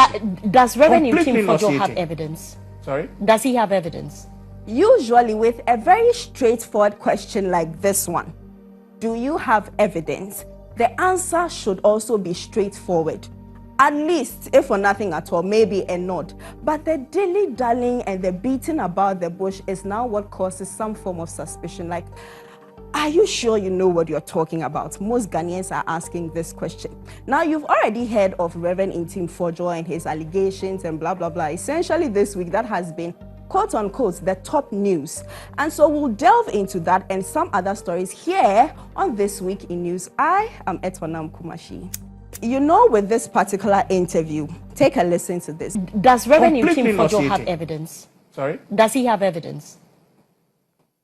question. Does Reverend Ntim Fordjour have evidence? Sorry? Does he have evidence? Usually with a very straightforward question like this one, do you have evidence? The answer should also be straightforward. At least, if for nothing at all, maybe a nod. But the dilly-dallying and the beating about the bush is now what causes some form of suspicion. Like, are you sure you know what you're talking about? Most Ghanaians are asking this question. Now, you've already heard of Reverend Ntim Fordjour and his allegations and blah, blah, blah. Essentially, this week, that has been, quote unquote, the top news. And so we'll delve into that and some other stories here on This Week in News. I am Etornam Kumashie. You know, with this particular interview, take a listen to this. Does Reverend Ntim Fordjour have evidence? Sorry? Does he have evidence?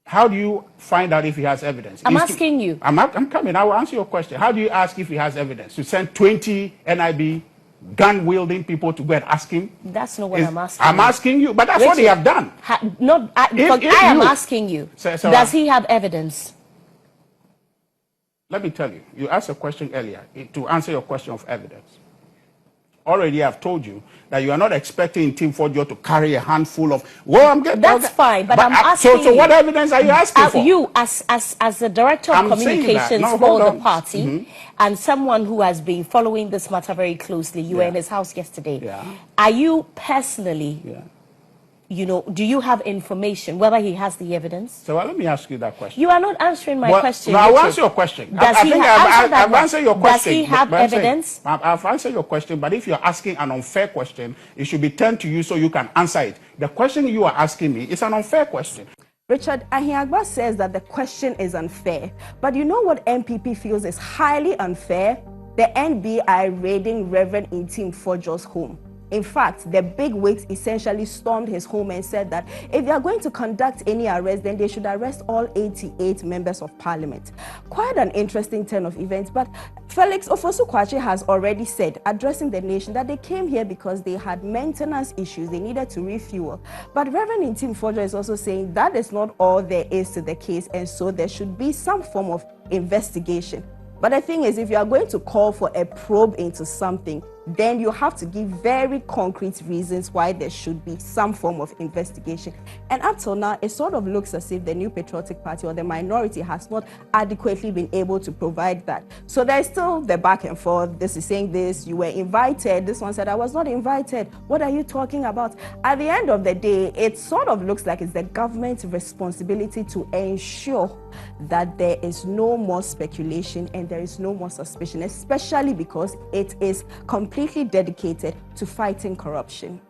How do you find out if he has evidence? I'm asking you. I'm coming. I will answer your question. How do you ask if he has evidence? To send 20 NIB gun-wielding people to go and ask him? That's not what I'm asking. I'm asking you, but that's Richard, what they have done. I am asking you. Does he have evidence? Let me tell you. You asked a question earlier to answer your question of evidence. Already I've told you that you are not expecting Ntim Fordjour to carry a handful of... Well, I'm getting... That's fine, but I'm asking so what evidence are you asking for? You, as the director of communications for the party, and someone who has been following this matter very closely, you were in his house yesterday. Are you personally... You know, do you have information whether he has the evidence? So let me ask you that question. You are not answering my question. No, I'll answer your question. I've answered your question. Does he have evidence? I've answered your question, but if you're asking an unfair question, it should be turned to you so you can answer it. The question you are asking me is an unfair question. Richard, Ahiagba says that the question is unfair. But you know what MPP feels is highly unfair? The NBI raiding Reverend Ntim Fordjour's home. In fact, the big wigs essentially stormed his home and said that if they are going to conduct any arrest, then they should arrest all 88 members of parliament. Quite an interesting turn of events, but Felix Ofosu-Kwakye has already said, addressing the nation, that they came here because they had maintenance issues, they needed to refuel. But Reverend Ntim Fordjour is also saying that is not all there is to the case, and so there should be some form of investigation. But the thing is, if you are going to call for a probe into something, then you have to give very concrete reasons why there should be some form of investigation. And up till now, it sort of looks as if the New Patriotic Party or the minority has not adequately been able to provide that. So there's still the back and forth. This is saying this, you were invited. This one said, I was not invited. What are you talking about? At the end of the day, it sort of looks like it's the government's responsibility to ensure that there is no more speculation and there is no more suspicion, especially because it is completely dedicated to fighting corruption.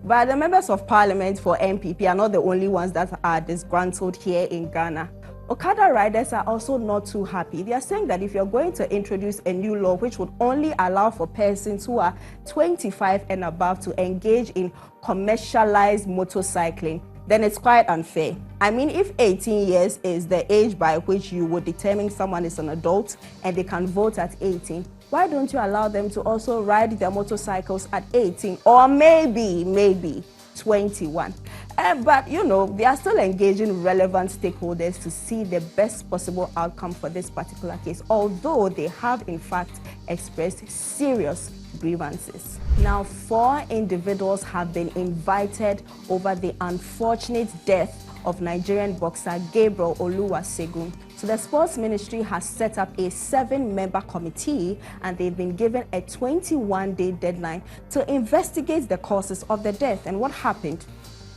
But the members of parliament for MPP are not the only ones that are disgruntled here in Ghana. Okada riders are also not too happy. They are saying that if you're going to introduce a new law which would only allow for persons who are 25 and above to engage in commercialized motorcycling, then it's quite unfair. I mean, if 18 years is the age by which you would determine someone is an adult and they can vote at 18, why don't you allow them to also ride their motorcycles at 18 or maybe 21? But, you know, they are still engaging relevant stakeholders to see the best possible outcome for this particular case, although they have, in fact, expressed serious grievances. Now, 4 individuals have been invited over the unfortunate death of Nigerian boxer Gabriel Oluwasegun. So the sports ministry has set up a 7-member committee and they've been given a 21-day deadline to investigate the causes of the death and what happened.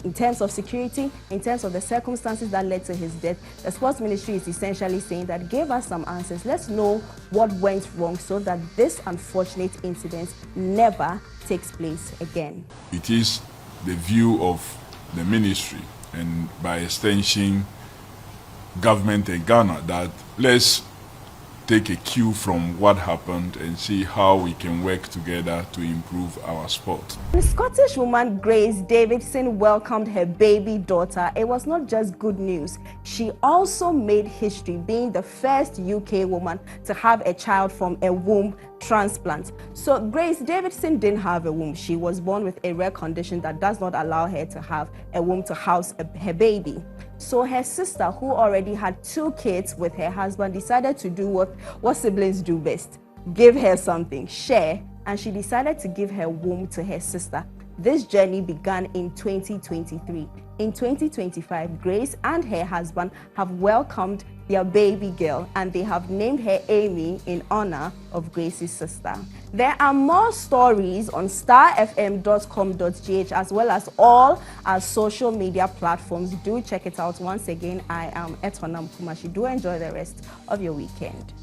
In terms of security, in terms of the circumstances that led to his death, the sports ministry is essentially saying that give us some answers. Let's know what went wrong so that this unfortunate incident never takes place again. It is the view of the ministry and by extension government in Ghana that let's take a cue from what happened and see how we can work together to improve our sport. The Scottish woman Grace Davidson welcomed her baby daughter. It was not just good news. She also made history, being the first UK woman to have a child from a womb transplant. So Grace Davidson didn't have a womb. She was born with a rare condition that does not allow her to have a womb to house her baby. So her sister, who already had 2 kids with her husband, decided to do what siblings do best. Give her something, share, and she decided to give her womb to her sister. This journey began in 2023. In 2025, Grace and her husband have welcomed their baby girl, and they have named her Amy in honor of Grace's sister. There are more stories on starfm.com.gh as well as all our social media platforms. Do check it out. Once again, I am Etornam Kumashie. Do enjoy the rest of your weekend.